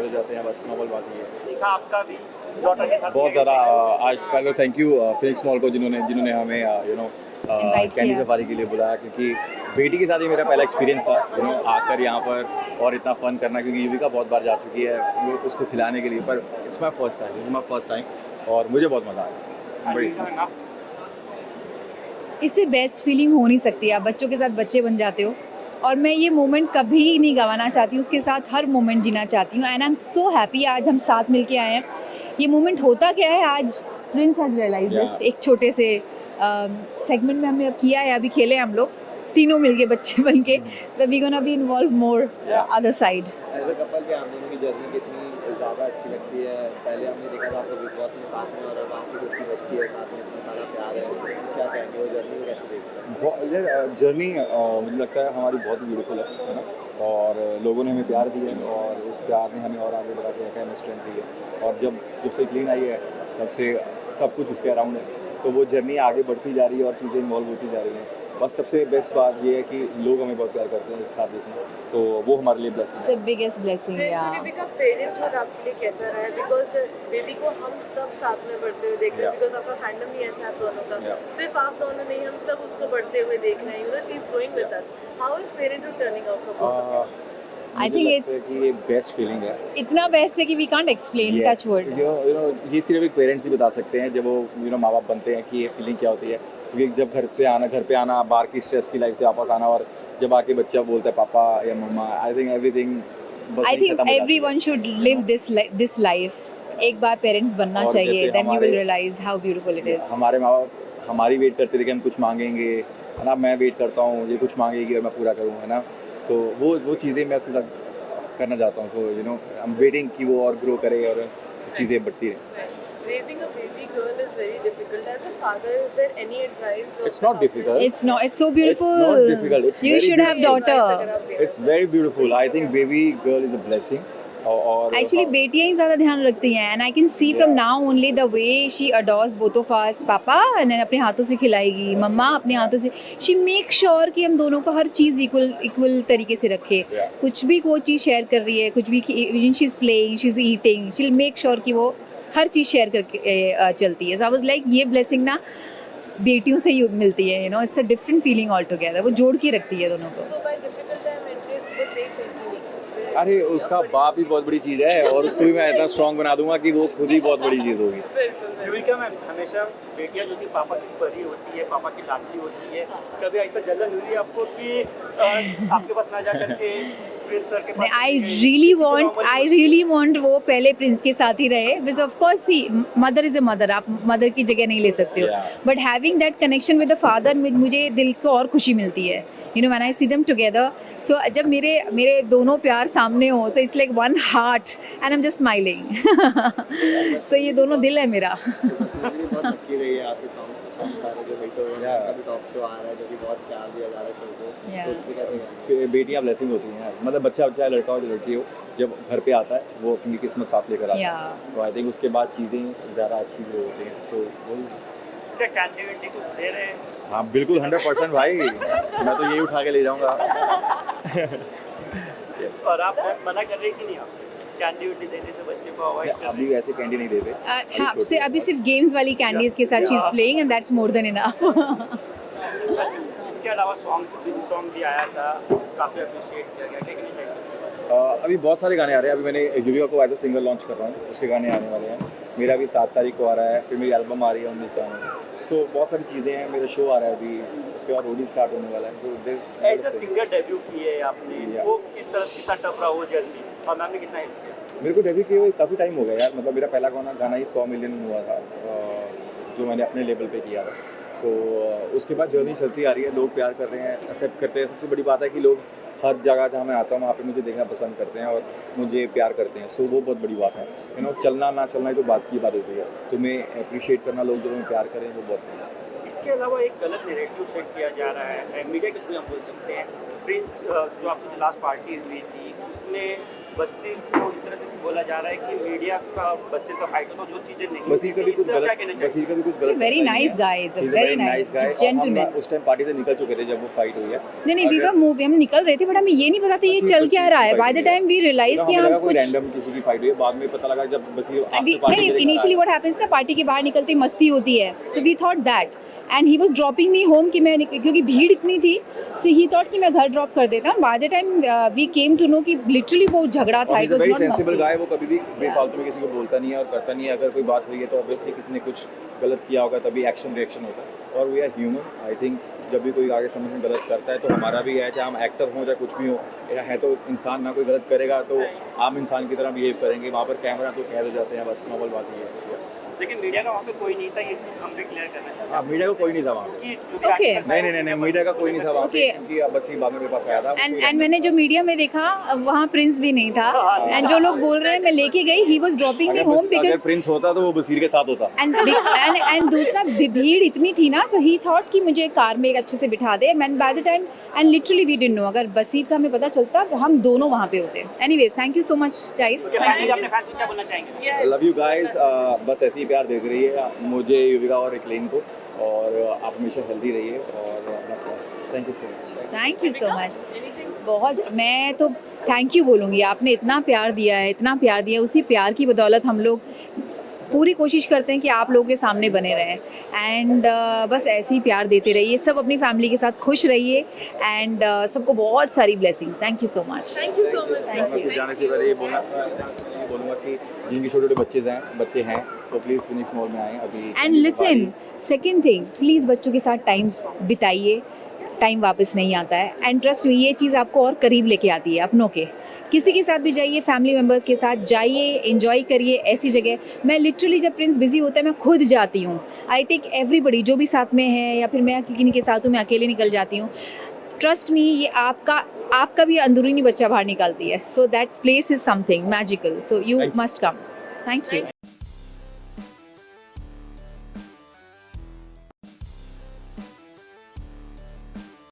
हो जाते हैं, बस नॉर्मल बात ही है। देखा आपका भी डॉटर के साथ बहुत ज़्यादा आज पहले थैंक यू फिनिक्स मॉल को जिन्होंने हमें Invite कैंडी किया। सफारी के लिए बुलाया, क्योंकि बेटी के साथ ही मेरा पहला एक्सपीरियंस था आकर यहाँ पर और इतना फ़न करना, क्योंकि युविका बहुत बार जा चुकी है वो उसको खिलाने के लिए, पर इट्स माई फर्स्ट टाइम और मुझे बहुत मज़ा आया। बड़ी इससे बेस्ट फीलिंग हो नहीं सकती। आप बच्चों के साथ बच्चे बन जाते हो और मैं ये मोमेंट कभी नहीं गंवाना चाहती हूँ, उसके साथ हर मोमेंट जीना चाहती हूँ। And I am so happy आज हम साथ मिलके आए हैं। ये मोमेंट होता क्या है, आज Prince has realise this. Yeah. एक छोटे से सेगमेंट में हमने अब किया है, अभी खेले हैं हम लोग तीनों मिलके बच्चे बन के, we gonna be involve more other side. As a couple क्या आप दोनों की जर्नी कितनी ज़्यादा अच्छी लगती है? पहले हमने देखा था आपको बिग बॉस में साथ में, और अब आपकी खुद की बच्ची है साथ में, इतना सारा प्यार है, क्या कहेंगे वो जर्नी को कैसे देखते हैं? यार जर्नी मुझे लगता है हमारी बहुत ब्यूटीफुल है ना, और लोगों ने हमें प्यार दिया है और उस प्यार ने हमें और आगे बढ़ा के रखा है, हमें स्ट्रेंथ दी है। और जब से क्लीन आई है तब से सब कुछ उसके अराउंड है, तो वो जर्नी आगे बढ़ती जा रही है और चीज़ें इन्वॉल्व होती जा रही हैं। बस सबसे बेस्ट बात ये है कि लोग हमें बहुत प्यार करते हैं, एक साथ देते हैं, तो वो हमारे लिए ब्लेसिंग है। बिगेस्ट ब्लेसिंग या बेबी का पेरेंटहुड आपके लिए कैसा रहा है? बिकॉज बेबी को हम सब साथ में बढ़ते हुए देख रहे हैं, Yeah. बिकॉज आपका फैंडम ही ऐसा है आप दोनों का। Yeah. सिर्फ आप दोनों नहीं, हम सब उसको बढ़ते हुए देख रहे हैं। You know she is growing with us. How is parenthood turning out for both of you? I मुझे think लगता है it's- कि ये बेस्ट फीलिंग है। इतना बेस्ट है कि we can't explain, touch word. ये सिर्फ एक पेरेंट्स ही बता सकते हैं जब वो माँ बाप बनते हैं कि ये फीलिंग क्या होती है, क्योंकि जब घर पे आना, बाहर की स्ट्रेस की लाइफ से वापस आना, और जब आके बच्चा बोलता है पापा या मम्मा, I think everything I think everyone should live this life. एक बार पेरेंट्स बनना और चाहिए, जैसे then you will हमारे- realize how beautiful it is. हमारे माँ बाप हमारी वेट करते थे कि हम कुछ मांगेंगे, है ना, मैं वेट करता हूँ ये कुछ मांगेगी और मैं पूरा करूँ, है ना। सो वो चीज़ें मैं उसके साथ करना चाहता हूँ। सो आई एम वेटिंग कि वो और ग्रो करे और चीज़ें बढ़ती रहें। Raising a baby girl is very difficult. As a father, is there any advice? It's not difficult. It's so beautiful. It's not difficult. It's You very should have beautiful. daughter. It's very beautiful. I think baby girl is a blessing. और Actually, बेटियां ही ज़्यादा ध्यान रखती हैं, and I can see from now only the way she adores both of us. पापा and then अपने हाथों से खिलाएगी, मम्मा अपने हाथों से। She make sure कि हम दोनों को हर चीज़ इक्वल तरीके से रखे। Yeah. कुछ भी वो चीज़ शेयर कर रही है, कुछ भी when she's playing, she's eating, she'll make sure कि वो हर चीज़ शेयर करके चलती है। So I was like, ये blessing ना बेटियों से ही मिलती है, you know, it's a different feeling altogether. वो जोड़ के रखती है दोनों को। So by difficult time, at least the safe entry. अरे उसका बाप ही बहुत बड़ी चीज़ है, और उसको भी मैं इतना स्ट्रॉन्ग बना दूंगा कि वो खुद ही बहुत बड़ी चीज़ होगी। बिल्कुल। युविका मैम, हमेशा बेटियां जो कि पापा की परी होती है, पापा की लाडली होती है, कभी ऐसा जलन हुई है आपको कि आपके पास ना जा करके प्रिंस सर के पास? I really want वो पहले प्रिंस के साथ ही रहे, because of course see mother is a mother, आप मदर की जगह नहीं ले सकते हो, Yeah. but having that connection with the father मुझे दिल को और खुशी मिलती है, you know, when I see them together. So जब मेरे दोनों प्यार सामने हो, so it's like one heart and I'm just smiling. So ये दोनों दिल है मेरा। मुझे बहुत अच्छी रही है आपके सॉन्ग सारे जो हिट हुए हैं, Yeah. कभी टॉप शो आ रहा है जो कि बहुत प्यार दिया जा रहा है शो को, Yeah. तो उससे कैसे कहेंगे? बेटियां ब्लेसिंग होती हैं, मतलब बच्चा चाहे लड़का हो या लड़की हो, जब घर पे आता है वो अपनी किस्मत साथ लेकर आता है। Yeah. तो आई थिंक उसके बाद चीज़ें ज़्यादा अच्छी ग्रो होती हैं। तो वही, क्या कैंडी कुछ दे रहे हैं? हाँ बिल्कुल 100% भाई, मैं तो यही उठा के ले जाऊँगा। Yes. और आप मना कर रही कि नहीं? आप कैंडी देने से बच्चे को अवॉइड कर अभी वैसे कैंडी नहीं देते। हाँ, अभी सिर्फ गेम्स वाली कैंडीज के साथ she's playing and that's more than enough. इसके अलावा सॉन्ग भी आया था, काफ़ी अप्रिशिएट किया गया, क्या कहना चाहिए? अभी बहुत सारे गाने आ रहे हैं। अभी मैंने युविका को एज अ सिंगर लॉन्च कर रहा हूँ, उसके गाने आने वाले हैं। मेरा भी 7 तारीख को आ रहा है, फिर मेरी एल्बम आ रही है 19 तारीख। सो बहुत सारी चीज़ें हैं, मेरा शो आ रहा है अभी, उसके बाद रोडी स्टार्ट होने वाला है। तो एज अ सिंगर डेब्यू किए आपने, Yeah. वो किस तरह से कितना टफ रहा वो जर्नी, और मैम ने कितना हेल्प किया? मेरे को डेब्यू किए हुए काफ़ी टाइम हो गया यार, मतलब मेरा पहला गाना ही 100 मिलियन हुआ था, जो मैंने अपने लेवल पे किया था। सो उसके बाद जर्नी चलती आ रही है, लोग प्यार कर रहे हैं, एक्सेप्ट करते हैं। सबसे बड़ी बात है कि लोग हर जगह जहाँ मैं आता हूँ वहाँ पे मुझे देखना पसंद करते हैं और मुझे प्यार करते हैं। सो वो बहुत बड़ी बात है, यू नो, चलना ना चलना ही तो बात की बात होती है। तुम्हें अप्रिशिएट करना, लोग जो तुम्हें प्यार करें, वो बहुत बड़ी बात है। इसके अलावा एक गलत नैरेटिव सेट किया जा रहा है मीडिया के थ्रू, हम बोल सकते हैं प्रिंस जो आपकी लास्ट पार्टी हुई थी उसमें बसीर को इस तरह से बोला जा रहा है कि मीडिया का बसीर का फाइट तो जो चीज़ें नहीं बसीर का भी कुछ गलत, बसीर का भी कुछ गलत Very नहीं nice है। guy, is a He's a very very nice guy। और gentleman। हम उस टाइम पार्टी से निकल चुके थे जब वो फाइट हुई है। नहीं वी वर मूव, हम निकल रहे थे बट हमें ये नहीं पता था ये चल क्या रहा है। By the time we realise कि हम कोई कुछ रैंडम किसी की फाइट हुई है, बाद में पता लगा जब बसीर आफ्टर पार्टी नहीं इनिशियली व्हाट हैपेंस ना, पार्टी के बाहर निकलते ही मस्ती होती है, so we thought that and he was dropping me home कि मैं क्योंकि भीड़ इतनी थी, सो ही थॉट कि मैं घर ड्रॉप कर देता हूँ। By the time we came to know कि लिटरली बहुत झगड़ा था, it was very not sensible मस्ती। गाय, वो कभी भी बेफालतू में किसी को बोलता नहीं है और करता नहीं है। अगर कोई बात हुई है तो ऑब्वियसली किसी ने कुछ गलत किया होगा तभी एक्शन रिएक्शन होता है। और we are human. I think जब भी कोई आगे समझ में गलत करता है तो हमारा भी है, चाहे हम एक्टर हों चाहे कुछ भी हो, है तो इंसान ना। कोई गलत करेगा तो आम इंसान की तरह बिहेव करेंगे। वहाँ पर कैमरा तो कह जाते हैं, बस नॉर्मल बात ये है। लेकिन मीडिया का वहाँ पे कोई नहीं था, ये चीज़ हम भी क्लियर करना चाहते हैं। हाँ, मीडिया का कोई नहीं था वहाँ पे। क्योंकि जो भी Okay। आर्टिकल्स आए नहीं, मीडिया का कोई नहीं था वहाँ पे, Okay। क्योंकि अब बस ये बाद में मेरे पास आया था। एंड मैंने जो मीडिया में देखा वहाँ प्रिंस भी नहीं था, एंड जो लोग बोल रहे हैं मैं लेके गई, ही वाज ड्रॉपिंग मी होम अगर बिकॉज प्रिंस होता तो वो बसीर के साथ होता। एंड दूसरा भीड़ इतनी थी ना, सो ही थॉट कि मुझे कार में एक अच्छे से बिठा दे। Man by the time and literally we didn't know, अगर बसीर का हमें पता चलता तो हम दोनों वहाँ पे होते। Anyways thank you so much guys. Finally अपने फैंस को क्या बोलना चाहेंगे? Love you guys. बस ऐसे ही प्यार देते रहिए मुझे, युविका और एक्लेन को, और आप हमेशा हेल्दी रहिए और thank you so much. Thank you so much. बहुत, मैं तो थैंक यू बोलूँगी, आपने इतना प्यार दिया है, इतना प्यार दिया, उसी प्यार की बदौलत हम लोग पूरी कोशिश करते हैं कि आप लोगों के सामने बने रहें। एंड बस ऐसे ही प्यार देते रहिए, सब अपनी फैमिली के साथ खुश रहिए, एंड सबको बहुत सारी blessing. Thank you so much. Thank you so much. Thank मैं फिर जाने से पहले ये बोलूँगा कि जिनके छोटे छोटे बच्चे हैं तो प्लीज़ फिनिक्स मॉल में आएँ अभी। And listen, second thing, please बच्चों के साथ टाइम बिताइए, टाइम वापस नहीं आता है। एंड ट्रस्ट में ये चीज़ आपको और करीब लेके आती है अपनों के। किसी के साथ भी जाइए, फैमिली मेम्बर्स के साथ जाइए, एंजॉय करिए ऐसी जगह। मैं लिटरली जब प्रिंस बिजी होता है मैं खुद जाती हूँ, आई टेक एवरीबडी, जो भी साथ में है या फिर मैं किन्हीं के साथ हूँ, मैं अकेले निकल जाती हूँ। ट्रस्ट मी, ये आपका भी अंदरूनी बच्चा बाहर निकालती है। So that place is something magical, so you must come. Thank you.